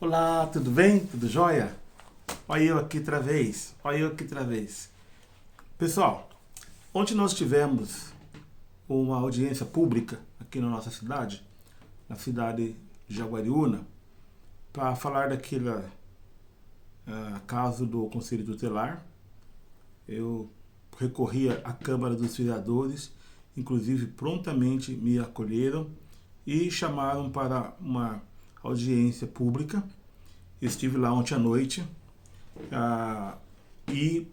Olá, tudo bem? Tudo jóia? Olha eu aqui outra vez. Olha eu aqui outra vez. Pessoal, ontem nós tivemos uma audiência pública aqui na nossa cidade, na cidade de Jaguariúna, para falar daquele caso do Conselho Tutelar. Eu recorri à Câmara dos Vereadores, inclusive prontamente me acolheram e chamaram para uma audiência pública. Eu estive lá ontem à noite e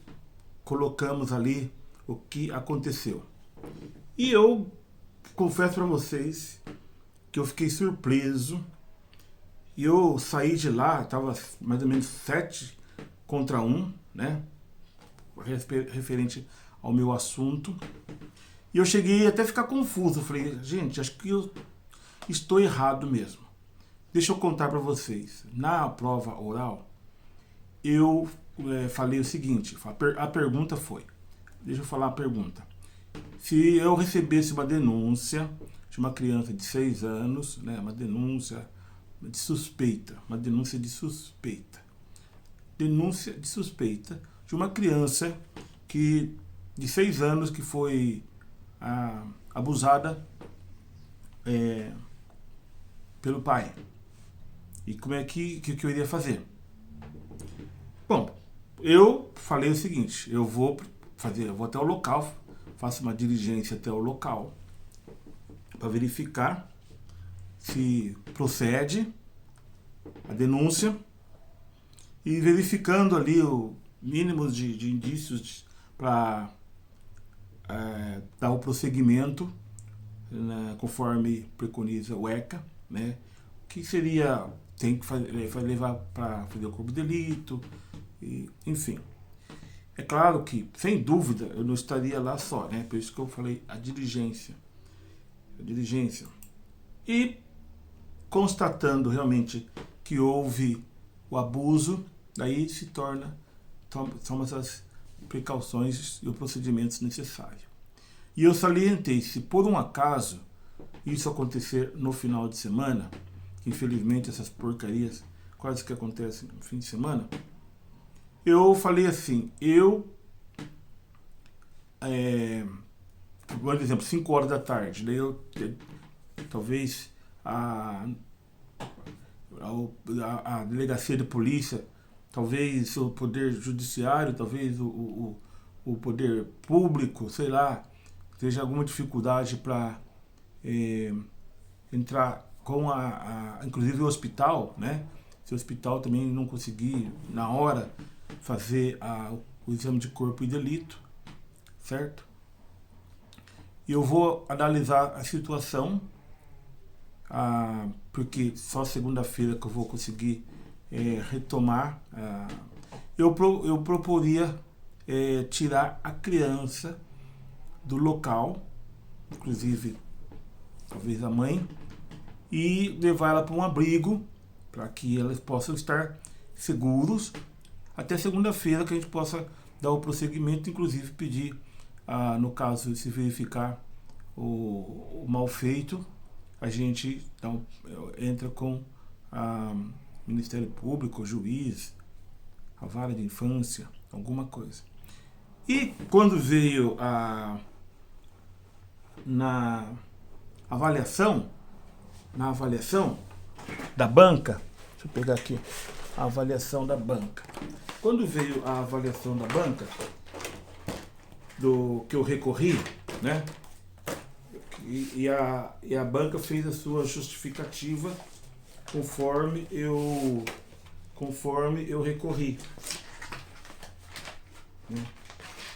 colocamos ali o que aconteceu. E eu confesso para vocês que eu fiquei surpreso. E eu saí de lá, estava mais ou menos 7-1, né? Referente ao meu assunto. E eu cheguei até a ficar confuso. Eu falei, gente, acho que eu estou errado mesmo. Deixa eu contar para vocês. Na prova oral, eu falei o seguinte, a pergunta foi, deixa eu falar a pergunta. Se eu recebesse uma denúncia de uma criança de 6 anos, né, uma denúncia de suspeita de uma criança de 6 anos que foi abusada pelo pai. E como é que eu iria fazer? Bom, eu falei o seguinte, eu vou até o local, faço uma diligência até o local para verificar se procede a denúncia e verificando ali o mínimo de indícios para dar o prosseguimento, né, conforme preconiza o ECA, né, que seria, tem que levar para fazer o corpo de delito, e, enfim. É claro que, sem dúvida, eu não estaria lá só, né, por isso que eu falei a diligência. E constatando realmente que houve o abuso, daí toma as precauções e os procedimentos necessários. E eu salientei, se por um acaso isso acontecer no final de semana, que infelizmente essas porcarias quase que acontecem no fim de semana, eu falei assim, por exemplo, 5 horas da tarde, daí eu talvez a delegacia de polícia, talvez o poder judiciário, talvez o poder público, sei lá, teja alguma dificuldade para entrar com inclusive o hospital, né? Se o hospital também não conseguir na hora fazer o exame de corpo e delito, certo? E eu vou analisar a situação, porque só segunda-feira que eu vou conseguir retomar. Eu proporia tirar a criança do local, inclusive talvez a mãe, e levar ela para um abrigo, para que elas possam estar seguros até segunda-feira, que a gente possa dar o prosseguimento, inclusive pedir, no caso, se verificar o mal feito, a gente então entra com o Ministério Público, o juiz, a vara de infância, alguma coisa. E quando veio na avaliação da banca, deixa eu pegar aqui a avaliação da banca. Quando veio a avaliação da banca, do que eu recorri, né? E a banca fez a sua justificativa conforme eu recorri.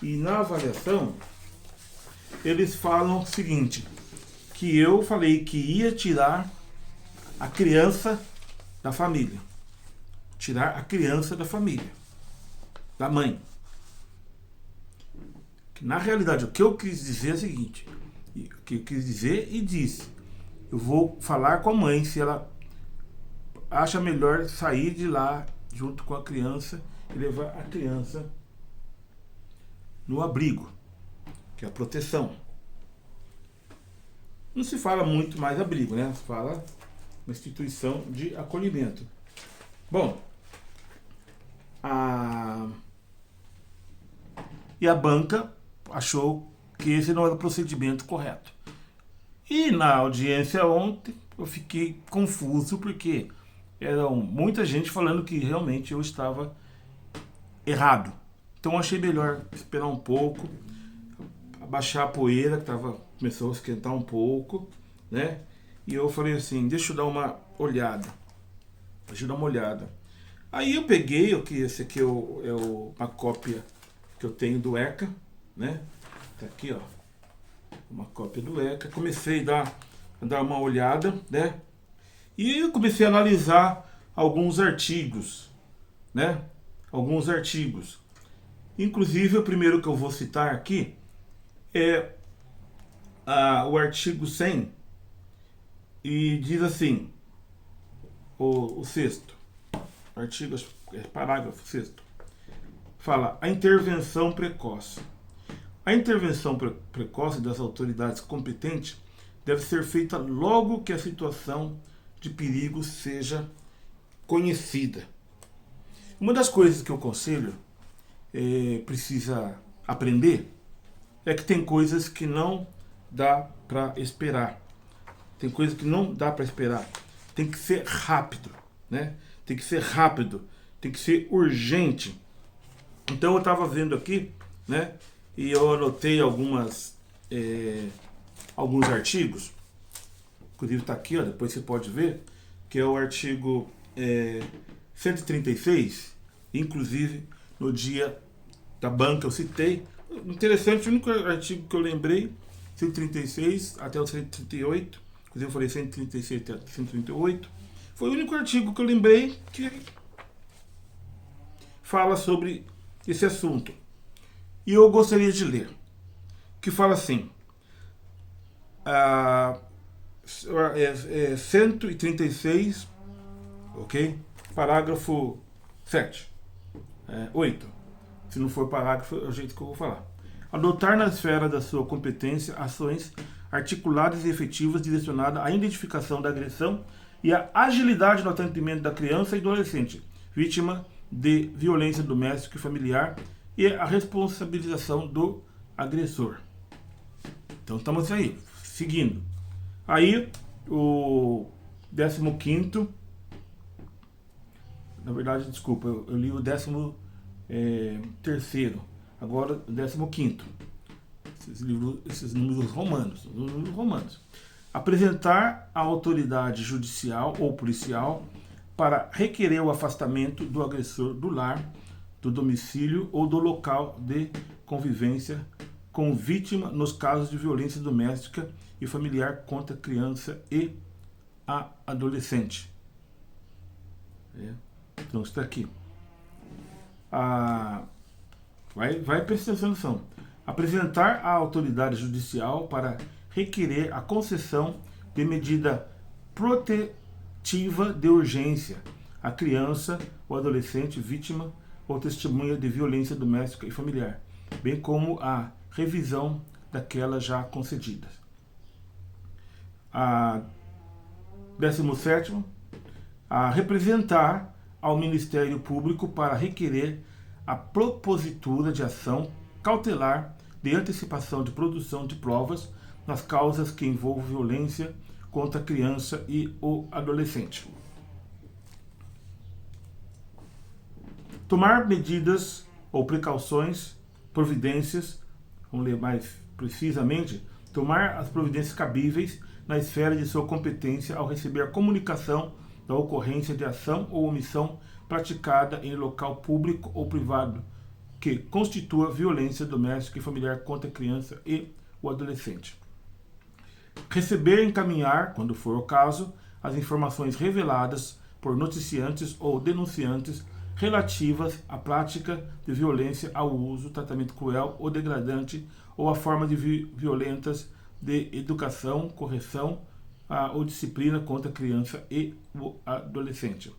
E na avaliação, eles falam o seguinte, que eu falei que ia tirar a criança da família. Tirar a criança da família, da mãe. Na realidade, o que eu quis dizer é o seguinte, o que eu quis dizer e disse, eu vou falar com a mãe se ela acha melhor sair de lá junto com a criança e levar a criança no abrigo, que é a proteção. Não se fala muito mais abrigo, né? Se fala uma instituição de acolhimento. Bom, e a banca achou que esse não era o procedimento correto. E na audiência ontem eu fiquei confuso porque eram muita gente falando que realmente eu estava errado. Então achei melhor esperar um pouco, abaixar a poeira que começou a esquentar um pouco, né? E eu falei assim, deixa eu dar uma olhada. Aí eu peguei, esse aqui é uma cópia que eu tenho do ECA, né? Tá aqui, ó. Uma cópia do ECA. Comecei a dar uma olhada, né? E eu comecei a analisar alguns artigos, né? Alguns artigos. Inclusive, o primeiro que eu vou citar aqui é o artigo 100 e diz assim, o sexto, artigo, parágrafo sexto, fala a intervenção precoce. A intervenção precoce das autoridades competentes deve ser feita logo que a situação de perigo seja conhecida. Uma das coisas que o conselho precisa aprender é que tem coisas que não dá para esperar. Tem coisas que não dá para esperar. Tem que ser rápido, né? Tem que ser rápido, tem que ser urgente. Então eu estava vendo aqui, né? E eu anotei alguns artigos. Inclusive está aqui, ó, depois você pode ver, que é o artigo 136, inclusive no dia da banca eu citei. Interessante, o único artigo que eu lembrei, 136 até o 138, inclusive eu falei 136 até 138, foi o único artigo que eu lembrei que fala sobre esse assunto. E eu gostaria de ler, que fala assim, 136, ok? Parágrafo 7, 8. Se não for parágrafo, é o jeito que eu vou falar. Adotar na esfera da sua competência ações articuladas e efetivas direcionadas à identificação da agressão e à agilidade no atendimento da criança e do adolescente, vítima de violência doméstica e familiar, e a responsabilização do agressor. Então estamos aí, seguindo. Aí o 15º, na verdade, desculpa, eu li o 13º, agora o 15º. Esses números romanos. Apresentar à autoridade judicial ou policial para requerer o afastamento do agressor do lar, do domicílio ou do local de convivência com vítima nos casos de violência doméstica e familiar contra criança e adolescente. Então está aqui. Vai prestando atenção. Apresentar à autoridade judicial para requerer a concessão de medida protetiva de urgência à criança ou adolescente vítima ou testemunha de violência doméstica e familiar, bem como a revisão daquelas já concedidas. 17º, a representar ao Ministério Público para requerer a propositura de ação cautelar de antecipação de produção de provas nas causas que envolvam violência contra a criança e o adolescente. Tomar medidas ou precauções, providências, vamos ler mais precisamente, tomar as providências cabíveis na esfera de sua competência ao receber a comunicação da ocorrência de ação ou omissão praticada em local público ou privado que constitua violência doméstica e familiar contra a criança e o adolescente. Receber e encaminhar, quando for o caso, as informações reveladas por noticiantes ou denunciantes relativas à prática de violência, ao uso, tratamento cruel ou degradante ou a forma de violentas de educação, correção ou disciplina contra a criança e o adolescente.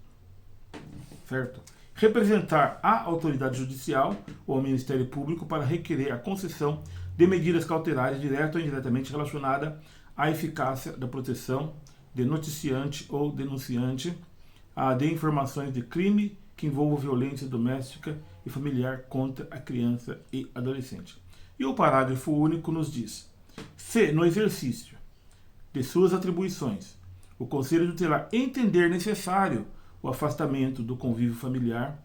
Certo? Representar a autoridade judicial ou ao Ministério Público para requerer a concessão de medidas cautelares direta ou indiretamente relacionada à eficácia da proteção de noticiante ou denunciante dê informações de crime que envolvam violência doméstica e familiar contra a criança e adolescente. E o parágrafo único nos diz: se, no exercício de suas atribuições, o Conselho Tutelar entender necessário o afastamento do convívio familiar,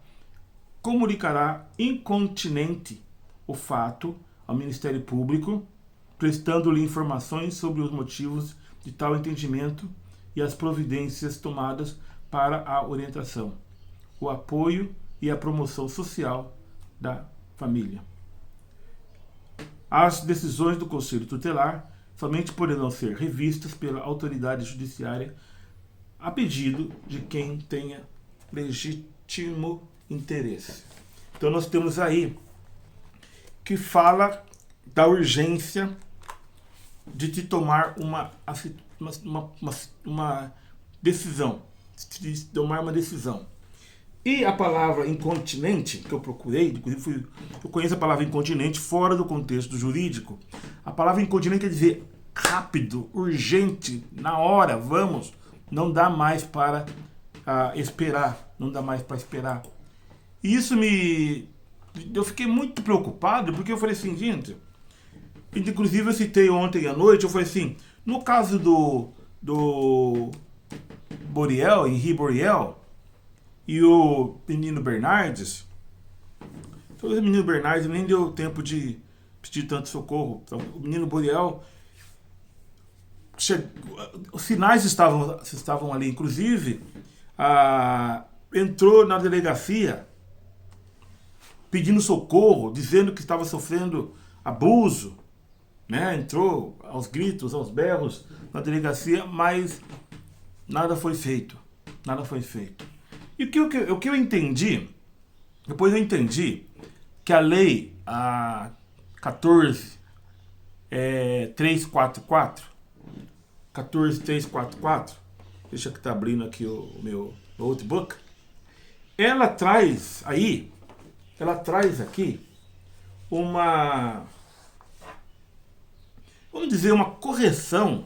comunicará incontinenti o fato ao Ministério Público, prestando-lhe informações sobre os motivos de tal entendimento e as providências tomadas para a orientação, o apoio e a promoção social da família. As decisões do Conselho Tutelar somente poderão ser revistas pela autoridade judiciária a pedido de quem tenha legítimo interesse. Então nós temos aí que fala da urgência de te tomar uma decisão, de tomar uma decisão. E a palavra incontinente, que eu procurei, inclusive eu conheço a palavra incontinente fora do contexto jurídico. A palavra incontinente quer dizer rápido, urgente, na hora, vamos, não dá mais para esperar, não dá mais para esperar. E isso eu fiquei muito preocupado, porque eu falei assim, gente, inclusive eu citei ontem à noite, eu falei assim, no caso do Boriel, Henri Boriel, e o menino Bernardes, o menino Bernardes nem deu tempo de pedir tanto socorro. Então, o menino Boriel, os sinais estavam ali, inclusive entrou na delegacia pedindo socorro, dizendo que estava sofrendo abuso, né? Entrou aos gritos, aos berros na delegacia, mas nada foi feito. E o que eu entendi, depois eu entendi que a lei 14.344, deixa que tá abrindo aqui o meu notebook, ela traz aqui uma correção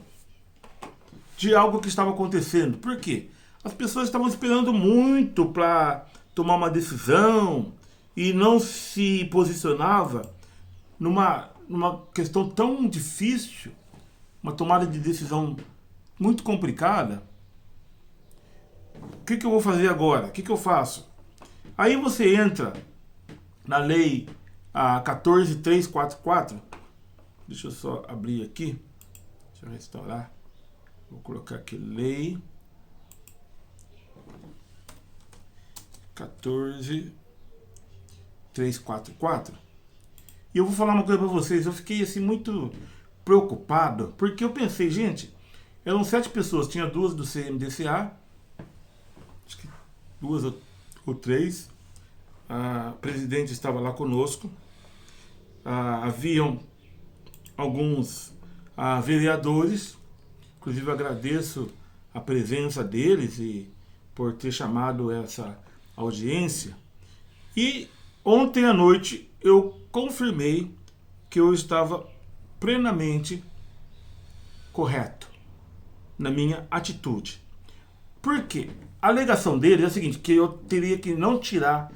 de algo que estava acontecendo. Por quê? As pessoas estavam esperando muito para tomar uma decisão e não se posicionava numa questão tão difícil, uma tomada de decisão muito complicada. O que eu vou fazer agora? O que eu faço? Aí você entra na lei 14.344. Deixa eu só abrir aqui. Deixa eu restaurar. Vou colocar aqui lei 14.344. E eu vou falar uma coisa para vocês. Eu fiquei assim muito preocupado, porque eu pensei, gente, eram 7 pessoas, tinha 2 do CMDCA, acho que 2 ou 3. A presidente estava lá conosco. Haviam alguns vereadores, inclusive agradeço a presença deles e por ter chamado essa audiência. E ontem à noite eu confirmei que eu estava plenamente correto na minha atitude. Por quê? A alegação deles é a seguinte, que eu teria que não tirar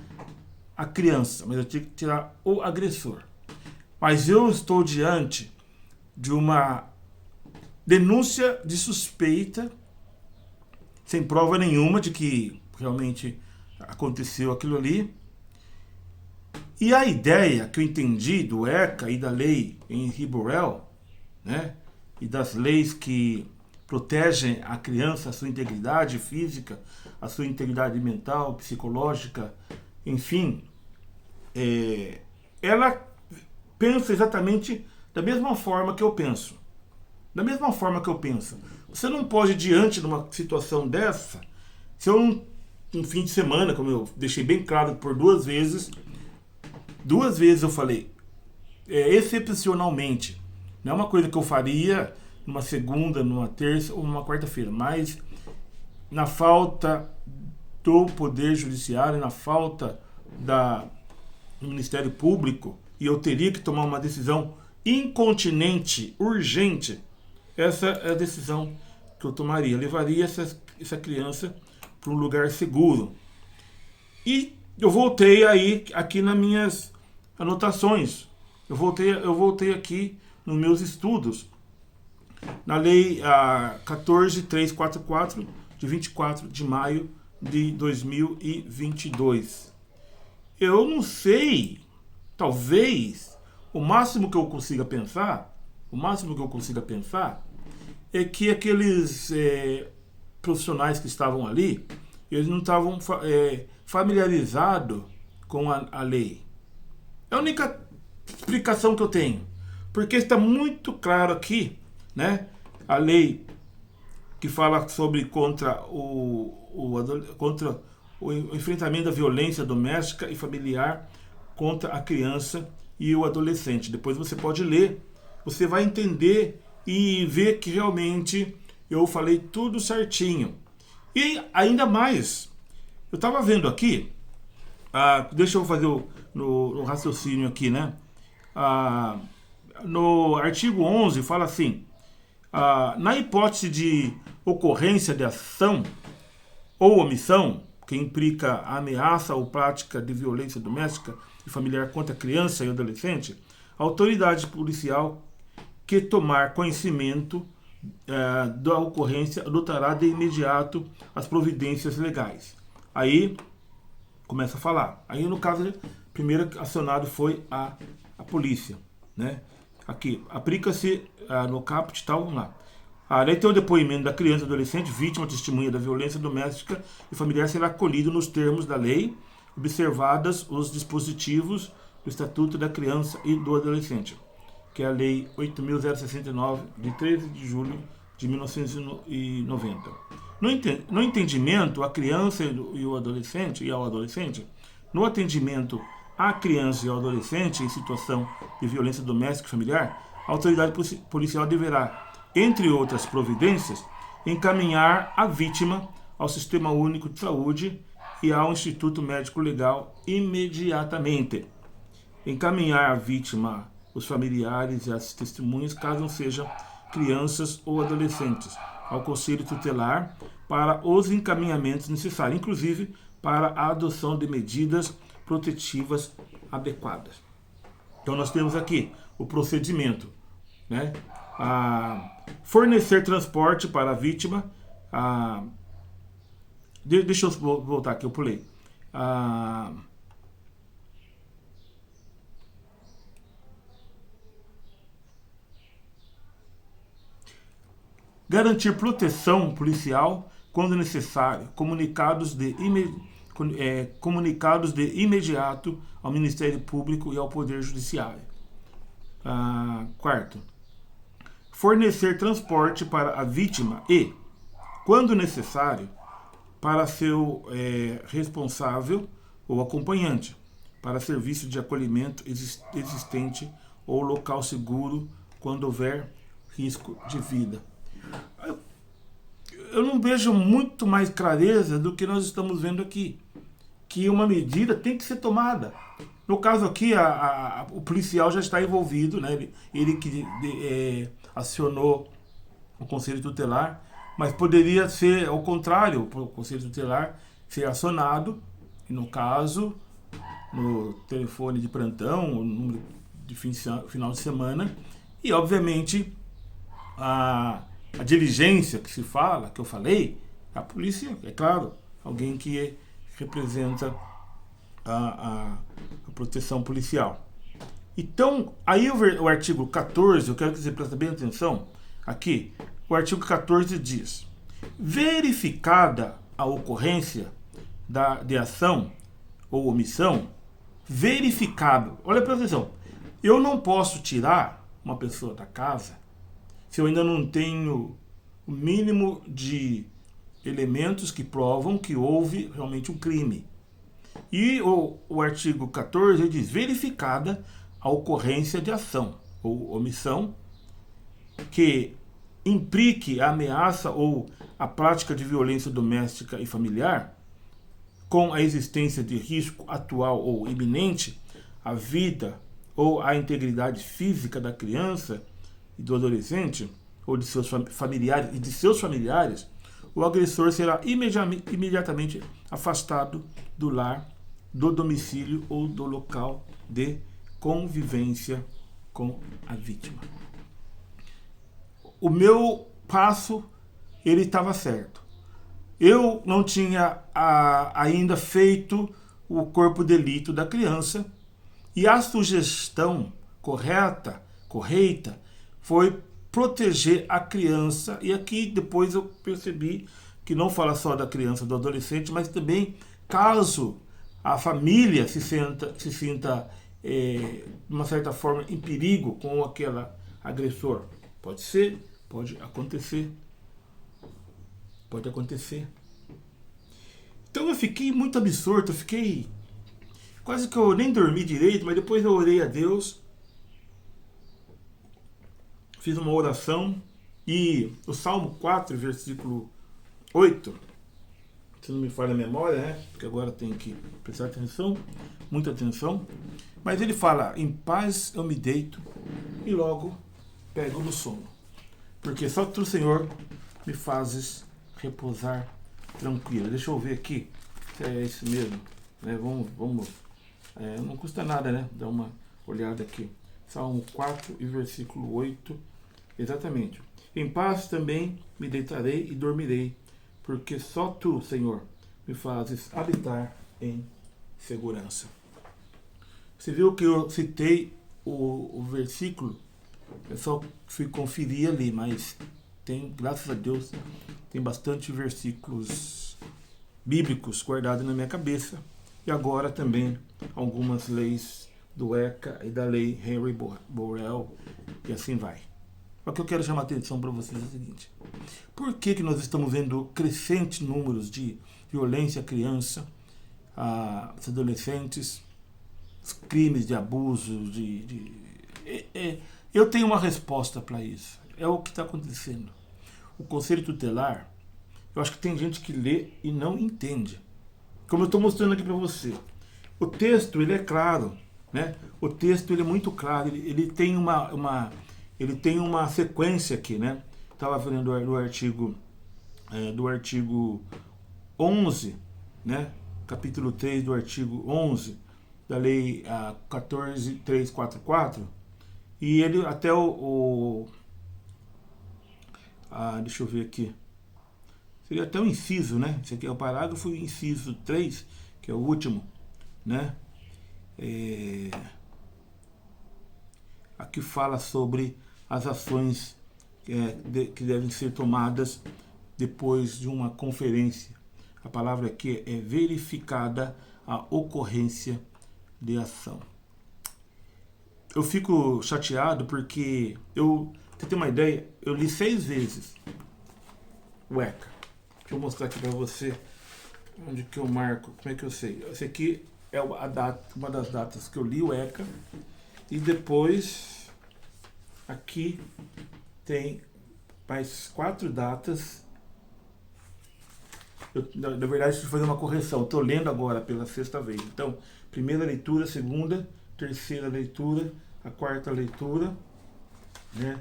a criança, mas eu tinha que tirar o agressor. Mas eu estou diante de uma denúncia de suspeita, sem prova nenhuma de que realmente aconteceu aquilo ali. E a ideia que eu entendi do ECA e da lei Henri Boriel, né, e das leis que protegem a criança, a sua integridade física, a sua integridade mental, psicológica, enfim, ela pensa exatamente da mesma forma que eu penso. Da mesma forma que eu penso. Você não pode, diante de uma situação dessa, se eu um fim de semana, como eu deixei bem claro por 2 vezes eu falei, excepcionalmente, não é uma coisa que eu faria numa segunda, numa terça ou numa quarta-feira, mas na falta do Poder Judiciário, na falta do Ministério Público, e eu teria que tomar uma decisão incontinente, urgente, essa é a decisão que eu tomaria. Eu levaria essa criança para um lugar seguro. E eu voltei aí aqui nas minhas anotações. Eu voltei aqui nos meus estudos. Na lei 14.344, de 24 de maio de 2022. Eu não sei, talvez, o máximo que eu consiga pensar é que aqueles profissionais que estavam ali, eles não estavam familiarizados com a lei. É a única explicação que eu tenho. Porque está muito claro aqui, né? A lei que fala sobre contra o enfrentamento da violência doméstica e familiar contra a criança e o adolescente. Depois você pode ler, você vai entender e ver que realmente eu falei tudo certinho. E ainda mais, eu estava vendo aqui, deixa eu fazer no raciocínio aqui, né? No artigo 11 fala assim, na hipótese de ocorrência de ação ou omissão que implica a ameaça ou prática de violência doméstica e familiar contra a criança e adolescente, a autoridade policial que tomar conhecimento da ocorrência adotará de imediato as providências legais. Aí começa a falar. Aí no caso, primeiro acionado foi a polícia, né? Aqui, aplica-se no caput tal, vamos lá. A lei tem o depoimento da criança e adolescente, vítima, testemunha da violência doméstica e familiar será acolhido nos termos da lei, observadas os dispositivos do Estatuto da Criança e do Adolescente, que é a Lei 8.069, de 13 de julho de 1990. No entendimento, a criança e ao adolescente, no atendimento à criança e ao adolescente em situação de violência doméstica e familiar, a autoridade policial deverá, entre outras providências, encaminhar a vítima ao Sistema Único de Saúde e ao Instituto Médico Legal imediatamente. Encaminhar a vítima, os familiares e as testemunhas, caso sejam crianças ou adolescentes, ao Conselho Tutelar para os encaminhamentos necessários, inclusive para a adoção de medidas protetivas adequadas. Então nós temos aqui o procedimento, né? Fornecer transporte para a vítima. Deixa eu voltar aqui, eu pulei. Garantir proteção policial quando necessário, comunicados de imediato ao Ministério Público e ao Poder Judiciário. Quarto, fornecer transporte para a vítima e, quando necessário, para seu responsável ou acompanhante, para serviço de acolhimento existente ou local seguro quando houver risco de vida. Eu não vejo muito mais clareza do que nós estamos vendo aqui, que uma medida tem que ser tomada. No caso aqui, o policial já está envolvido, né? Ele que acionou o Conselho Tutelar, mas poderia ser ao contrário, o Conselho Tutelar ser acionado, e no caso, no telefone de plantão, o número de final de semana, e obviamente a diligência que se fala, que eu falei, a polícia, é claro, alguém que representa a proteção policial. Então, aí o artigo 14, eu quero que você preste bem atenção, aqui, o artigo 14 diz, verificada a ocorrência de ação ou omissão, verificado, olha, presta atenção, eu não posso tirar uma pessoa da casa se eu ainda não tenho o mínimo de elementos que provam que houve realmente um crime. E o artigo 14 diz, verificada a ocorrência de ação ou omissão que implique a ameaça ou a prática de violência doméstica e familiar, com a existência de risco atual ou iminente à vida ou à integridade física da criança e do adolescente, ou de seus familiares, o agressor será imediatamente afastado do lar, do domicílio ou do local de convivência com a vítima. O meu passo, ele estava certo. Eu não tinha ainda feito o corpo de delito da criança e a sugestão correta, foi proteger a criança. E aqui depois eu percebi que não fala só da criança, do adolescente, mas também caso a família se sinta de uma certa forma em perigo com aquele agressor. Pode ser, pode acontecer. Pode acontecer. Então eu fiquei muito absorto, quase que eu nem dormi direito, mas depois eu orei a Deus, fiz uma oração e o Salmo 4, versículo 8, se não me falha a memória, né? Porque agora tem que prestar atenção, muita atenção, mas ele fala: em paz eu me deito e logo pego no sono, porque só tu, Senhor, me fazes repousar tranquilo. Deixa eu ver aqui se é esse mesmo, né? Vamos não custa nada, né? Dar uma olhada aqui. Salmo 4 e versículo 8, exatamente. Em paz também me deitarei e dormirei, porque só tu, Senhor, me fazes habitar em segurança. Você viu que eu citei o versículo? Eu só fui conferir ali, mas tem, graças a Deus, tem bastante versículos bíblicos guardados na minha cabeça. E agora também algumas leis do ECA e da lei Henry Borel, e assim vai. O que eu quero chamar a atenção para vocês é o seguinte: por que nós estamos vendo crescentes números de violência à criança, aos adolescentes, os crimes de abuso, eu tenho uma resposta para isso. É o que está acontecendo. O Conselho Tutelar, eu acho que tem gente que lê e não entende. Como eu estou mostrando aqui para você. O texto, ele é claro, né? O texto, ele é muito claro. Ele tem uma sequência aqui, né? Estava vendo do artigo 11, né? Capítulo 3 do artigo 11 da lei 14.344. E ele até deixa eu ver aqui. Seria até o inciso, né? Esse aqui é o parágrafo, inciso 3, que é o último, né? Aqui fala sobre as ações que devem ser tomadas depois de uma conferência. A palavra aqui é verificada a ocorrência de ação. Eu fico chateado porque pra ter uma ideia, eu li 6 vezes o ECA. Deixa eu mostrar aqui para você onde que eu marco, como é que eu sei. Esse aqui é uma das datas que eu li o ECA, e depois aqui tem mais 4 datas. Na verdade, deixa eu fazer uma correção. Estou lendo agora pela 6ª vez. Então, primeira leitura, segunda, terceira leitura, a 4ª leitura, né?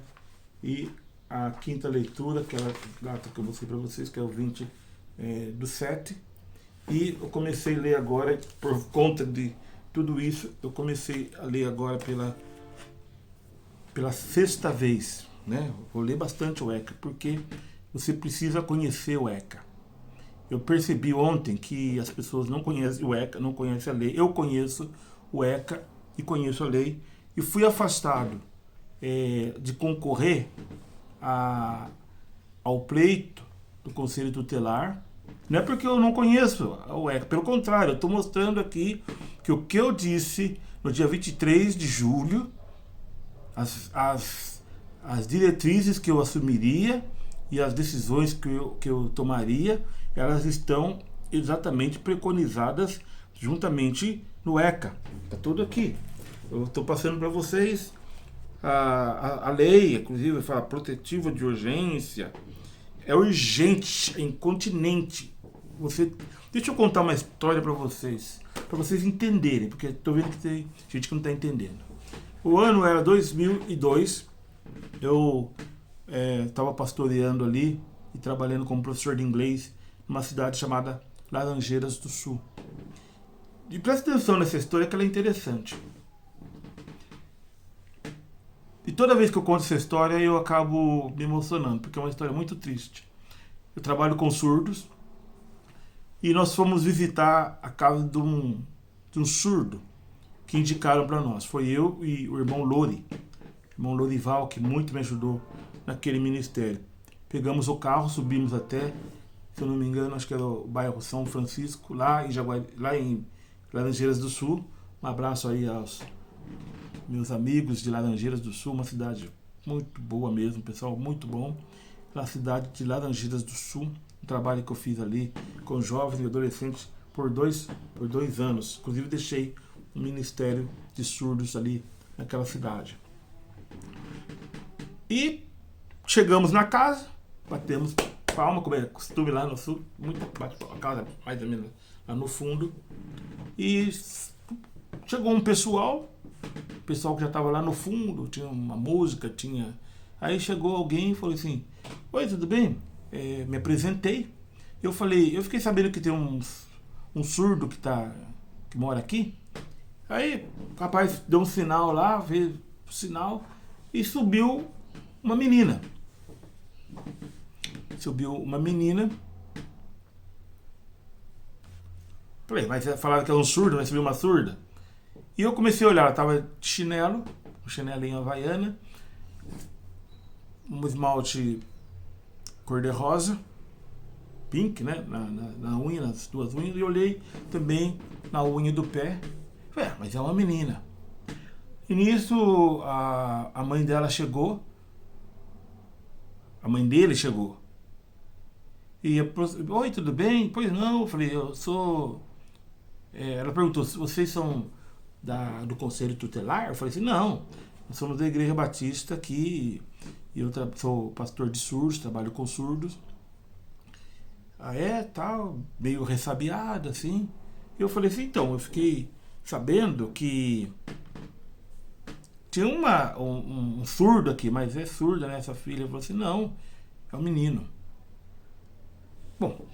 E a 5ª leitura, aquela data que eu mostrei para vocês, que é o 20/7. E eu comecei a ler agora, por conta de tudo isso, eu comecei a ler agora pela 6ª vez, né? Vou ler bastante o ECA, porque você precisa conhecer o ECA. Eu percebi ontem que as pessoas não conhecem o ECA, não conhecem a lei. Eu conheço o ECA e conheço a lei, e fui afastado de concorrer ao pleito do Conselho Tutelar. Não é porque eu não conheço o ECA, pelo contrário, eu estou mostrando aqui que o que eu disse no dia 23 de julho, as diretrizes que eu assumiria e as decisões que eu tomaria, elas estão exatamente preconizadas juntamente no ECA. Está tudo aqui. Eu estou passando para vocês a lei, inclusive, fala protetiva de urgência. É urgente, é incontinente. Deixa eu contar uma história para vocês entenderem, porque estou vendo que tem gente que não está entendendo. O ano era 2002, eu estava pastoreando ali, e e trabalhando como professor de inglês numa cidade chamada Laranjeiras do Sul. E presta atenção nessa história que ela é interessante. E toda vez que eu conto essa história eu acabo me emocionando, porque é uma história muito triste. Eu trabalho com surdos e nós fomos visitar a casa de um surdo que indicaram para nós. Foi eu e o irmão Lorival, que muito me ajudou naquele ministério. Pegamos o carro, subimos até, se eu não me engano, acho que era o bairro São Francisco, lá em Laranjeiras do Sul. Um abraço aí aos meus amigos de Laranjeiras do Sul, uma cidade muito boa mesmo, pessoal muito bom. Na cidade de Laranjeiras do Sul, um trabalho que eu fiz ali com jovens e adolescentes por dois anos. Inclusive deixei um ministério de surdos ali naquela cidade. E chegamos na casa, batemos palma, como é costume lá no sul, muito bate palma, a casa mais ou menos lá no fundo. E chegou um pessoal que já estava lá no fundo, tinha uma música, tinha... Aí chegou alguém e falou assim, oi, tudo bem? Me apresentei. Eu fiquei sabendo que tem um surdo que mora aqui. Aí o rapaz deu um sinal lá, fez o sinal e subiu uma menina. Falei, mas falaram que é um surdo, mas subiu uma surda? E eu comecei a olhar, ela tava de chinelo, um chinelinho havaiana, um esmalte cor-de-rosa, pink, né, na unha, nas duas unhas, e olhei também na unha do pé. Falei, mas é uma menina. E nisso a mãe dela chegou, a mãe dele chegou. E oi, tudo bem? Pois não, eu falei, eu sou... ela perguntou, vocês são do Conselho Tutelar? Eu falei assim, não, nós somos da Igreja Batista aqui, e eu sou pastor de surdos, trabalho com surdos. Tal, meio ressabiada, assim. Eu falei assim, então, eu fiquei sabendo que tinha um surdo aqui, mas é surda, né, essa filha? Eu falei assim, não, é um menino. Bom,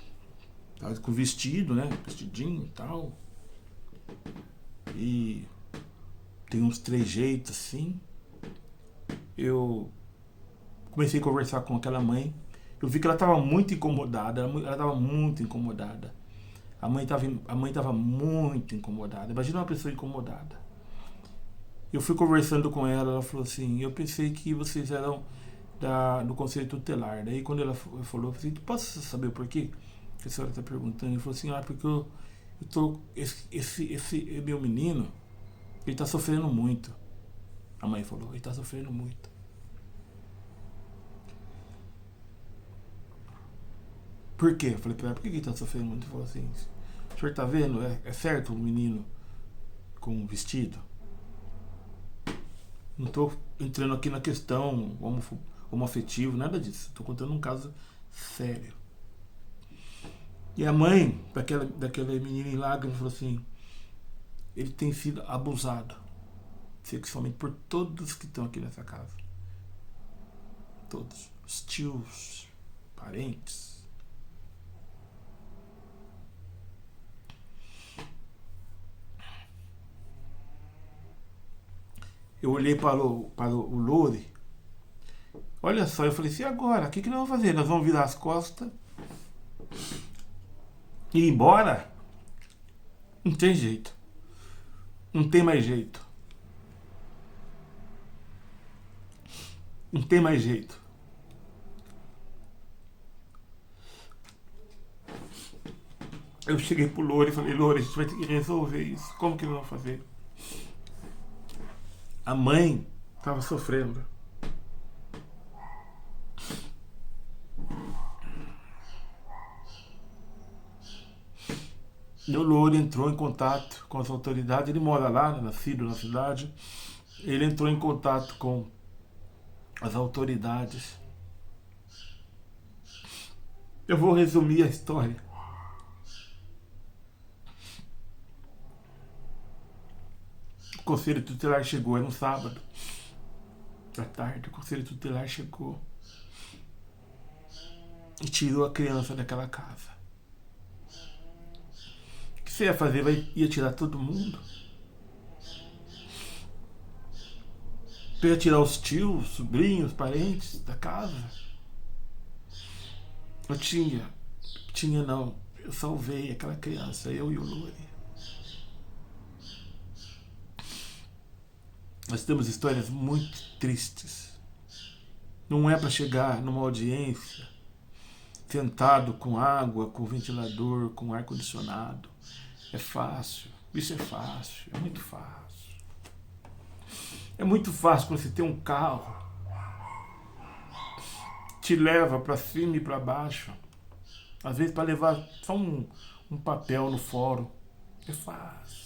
tava com vestido, né, vestidinho e tal. E tem uns trejeitos assim. Eu comecei a conversar com aquela mãe. Eu vi que ela estava muito incomodada. Ela estava muito incomodada. A mãe estava muito incomodada. Imagina uma pessoa incomodada. Eu fui conversando com ela. Ela falou assim: eu pensei que vocês eram do Conselho Tutelar. Daí quando ela falou, eu falei: posso saber o porquê que a senhora está perguntando? Ele falou assim: porque eu tô, esse meu menino, ele está sofrendo muito. A mãe falou: ele está sofrendo muito. Por quê? Eu falei pra ela: por que ele está sofrendo muito? Ele falou assim: o senhor está vendo? É certo um menino com um vestido? Não estou entrando aqui na questão homoafetivo, nada disso. Estou contando um caso sério. E a mãe daquela menina em lágrimas falou assim: ele tem sido abusado sexualmente por todos que estão aqui nessa casa. Todos. Os tios, parentes. Eu olhei para o Lore. Olha só, eu falei assim: agora, o que nós vamos fazer? Nós vamos virar as costas e ir embora? Não tem jeito. Não tem mais jeito. Não tem mais jeito. Eu cheguei pro Lore e falei: Lore, a gente vai ter que resolver isso. Como que nós vamos fazer? A mãe estava sofrendo. E o Lore entrou em contato com as autoridades. Ele mora lá, nascido na cidade. Ele entrou em contato com as autoridades. Eu vou resumir a história. O Conselho Tutelar chegou, era um sábado à tarde. O Conselho Tutelar chegou. e tirou a criança daquela casa. O que você ia fazer? Ia tirar todo mundo? Você ia tirar os tios, sobrinhos, parentes da casa? Eu tinha não. Eu salvei aquela criança, eu e o Luri. Nós temos histórias muito tristes. Não é para chegar numa audiência sentado com água, com ventilador, com ar-condicionado. É fácil. Isso é fácil. É muito fácil. É muito fácil quando você tem um carro. Te leva para cima e para baixo. Às vezes para levar só um papel no fórum. É fácil.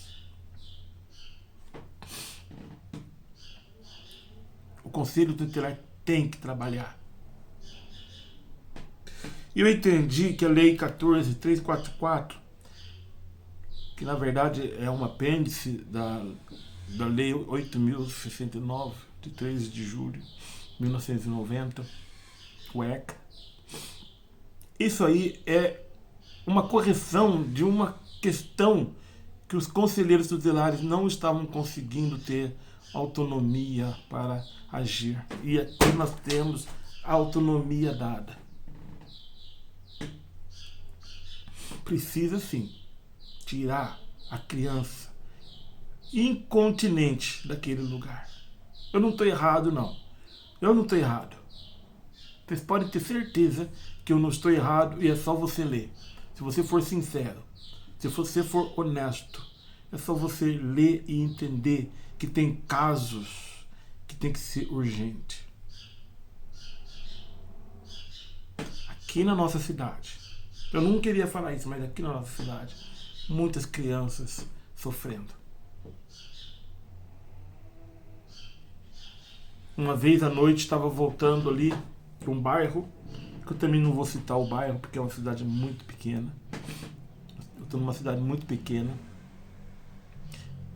O Conselho Tutelar tem que trabalhar. E eu entendi que a Lei 14.344, que na verdade é um apêndice da Lei 8.069, de 13 de julho de 1990, o ECA, isso aí é uma correção de uma questão que os conselheiros tutelares não estavam conseguindo ter autonomia para agir. E aqui nós temos a autonomia dada. Precisa sim tirar a criança incontinente daquele lugar. Eu não estou errado, não. Eu não estou errado. Vocês podem ter certeza que eu não estou errado e é só você ler. Se você for sincero, se você for honesto, é só você ler e entender que tem casos que tem que ser urgente. Aqui na nossa cidade, eu não queria falar isso, mas aqui na nossa cidade, muitas crianças sofrendo. Uma vez à noite estava voltando ali para um bairro, que eu também não vou citar o bairro, porque é uma cidade muito pequena. Eu estou numa cidade muito pequena.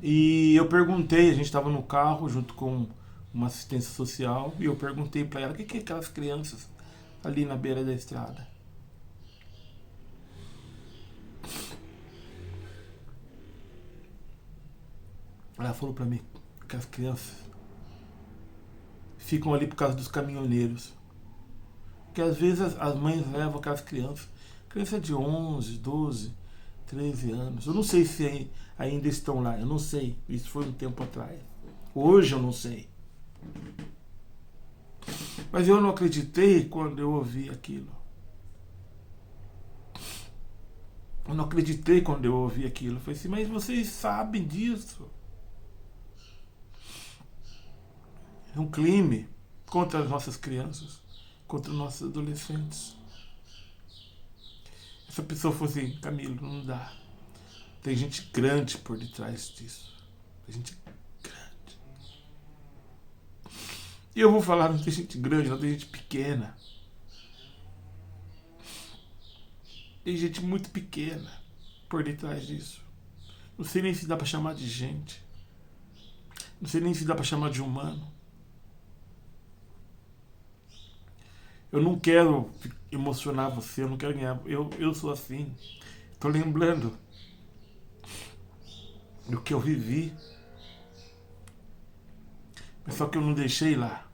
E eu perguntei, a gente estava no carro junto com uma assistência social, e eu perguntei para ela, o que é aquelas crianças ali na beira da estrada? Ela falou para mim que as crianças ficam ali por causa dos caminhoneiros. Que às vezes as mães levam aquelas crianças, criança de 11, 12, 13 anos. Eu não sei se ainda estão lá, eu não sei. Isso foi um tempo atrás. Hoje eu não sei. Mas eu não acreditei quando eu ouvi aquilo. Eu não acreditei quando eu ouvi aquilo. Eu falei assim, mas vocês sabem disso. É um crime contra as nossas crianças, contra os nossos adolescentes. Essa pessoa falou assim, Camilo, não dá. Tem gente grande por detrás disso. Tem gente grande. E eu vou falar, não tem gente grande, não tem gente pequena. Tem gente muito pequena por detrás disso. Não sei nem se dá pra chamar de gente. Não sei nem se dá pra chamar de humano. Eu não quero emocionar você, eu não quero ganhar. Eu sou assim. Tô lembrando do que eu vivi. Mas só que eu não deixei lá.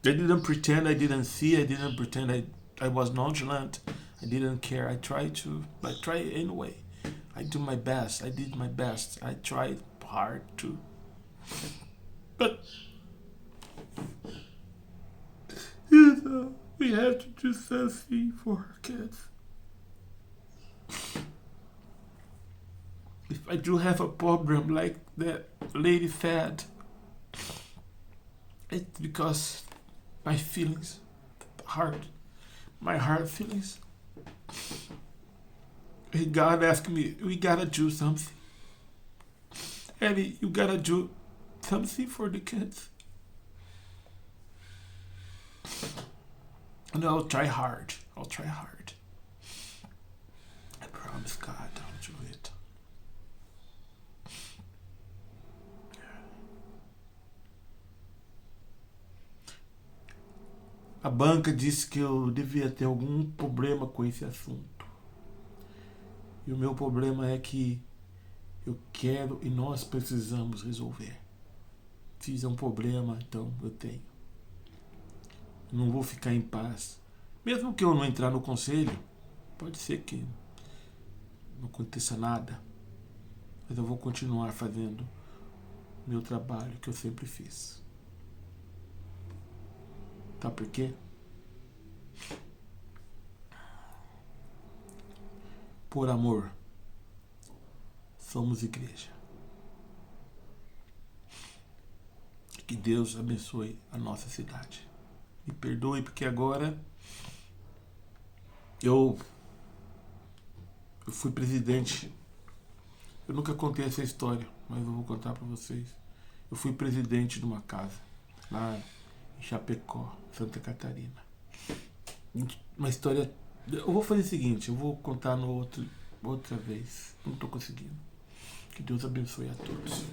I didn't pretend I didn't see. I didn't pretend I was nonchalant. I didn't care. I tried anyway. I do my best. I did my best. I tried hard to. But you know, we have to do something for our kids. If I do have a problem like that lady said, it's because my feelings, my heart feelings. And God asked me, we gotta do something. Eddie, you gotta do something for the kids. And I'll try hard. I'll try hard. I promise God I'll do it. A banca disse que eu devia ter algum problema com esse assunto. E o meu problema é que eu quero e nós precisamos resolver. Se é um problema, então eu tenho. Não vou ficar em paz. Mesmo que eu não entrar no conselho, pode ser que não aconteça nada. Mas eu vou continuar fazendo meu trabalho que eu sempre fiz. Tá por quê? Por amor, somos igreja. Que Deus abençoe a nossa cidade. Me perdoe porque agora eu fui presidente. Eu nunca contei essa história, mas eu vou contar para vocês. Eu fui presidente de uma casa lá em Chapecó, Santa Catarina. Uma história. Eu vou fazer o seguinte, eu vou contar outra vez. Não estou conseguindo. Que Deus abençoe a todos.